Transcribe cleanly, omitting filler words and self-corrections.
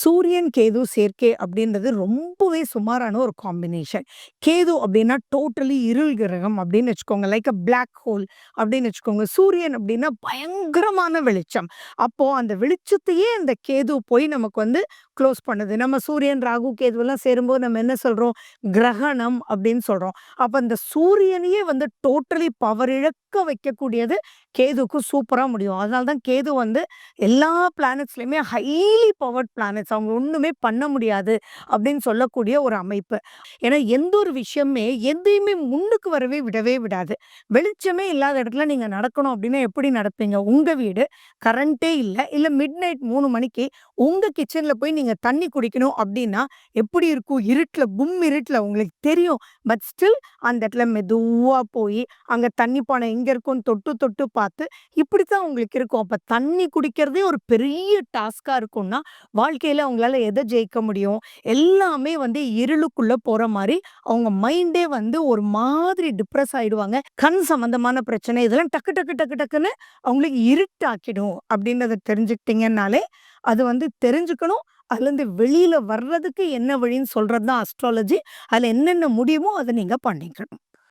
சூரியன், கேது சேர்க்கை அப்படின்றது ரொம்பவே சுமாரான ஒரு காம்பினேஷன். கேது அப்படின்னா டோட்டலி இருள் கிரகம் அப்படின்னு வச்சுக்கோங்க. லைக் அ பிளாக் ஹோல் அப்படின்னு வச்சுக்கோங்க. சூரியன் அப்படின்னா பயங்கரமான வெளிச்சம். அப்போ அந்த வெளிச்சத்தையே அந்த கேது போய் நமக்கு வந்து க்ளோஸ் பண்ணுது. நம்ம சூரியன், ராகு, கேதுவெல்லாம் சேரும்போது நம்ம என்ன சொல்றோம்? கிரகணம் அப்படின்னு சொல்றோம். அப்ப அந்த சூரியனையே வந்து டோட்டலி பவர் இழக்க வைக்கக்கூடியது கேதுவுக்கு சூப்பரா முடியும். அதனால தான் கேது வந்து எல்லா பிளானட்ஸ்லயுமே ஹைலி பவர்ட் பிளானட்ஸ். அவங்க ஒண்ணுமே பண்ண முடியாது அப்படின்னு சொல்லக்கூடிய ஒரு அமைப்பு. ஏன்னா எந்த ஒரு விஷயமே எதையுமே முன்னுக்கு வரவே விடவே விடாது. வெளிச்சமே இல்லாத இடத்துல நீங்க நடக்கணும் அப்படின்னா எப்படி நடப்பீங்க? உங்க வீடு, கரண்டே இல்ல. இல்ல மிட்நைட் 3 மணிக்கு உங்க கிச்சன்ல போய் நீங்க தண்ணி குடிக்கணும் அப்படின்னா எப்படி இருக்கும்? இருட்டுல இருட்டுல உங்களுக்கு தெரியும். பட் ஸ்டில் அந்த இடத்துல மெதுவா போய் அங்க தண்ணி பானை எங்க இருக்கும்னு தொட்டு தொட்டு பார்த்து இப்படித்தான் உங்களுக்கு இருக்கும். அப்ப தண்ணி குடிக்கிறதே ஒரு பெரிய டாஸ்க்கா இருக்கும்னா, வாழ்க்கையில அவங்களால எத ஜெயிக்க முடியும்? எல்லாமே வந்து இருளுக்குள்ள போற மாரி, அவங்க மைண்டே வந்து ஒரு மாதிரி டிப்ரஸ் ஆயிடுவாங்க. கண் சம்மந்தமான பிரச்சனை இதெல்லாம் டக்கு டக்கு டக்கு டக்குன்னு அவங்களுக்கு இருட்டாக்கிடும். அப்படின்றத தெரிஞ்சுக்கிட்டீங்கன்னாலே, அது வந்து தெரிஞ்சுக்கணும். அதுலேருந்து வெளியில வர்றதுக்கு என்ன வழின்னு சொல்றது தான் அஸ்ட்ராலஜி. அதுல என்னென்ன முடியுமோ அத நீங்க பண்ணிக்கணும்.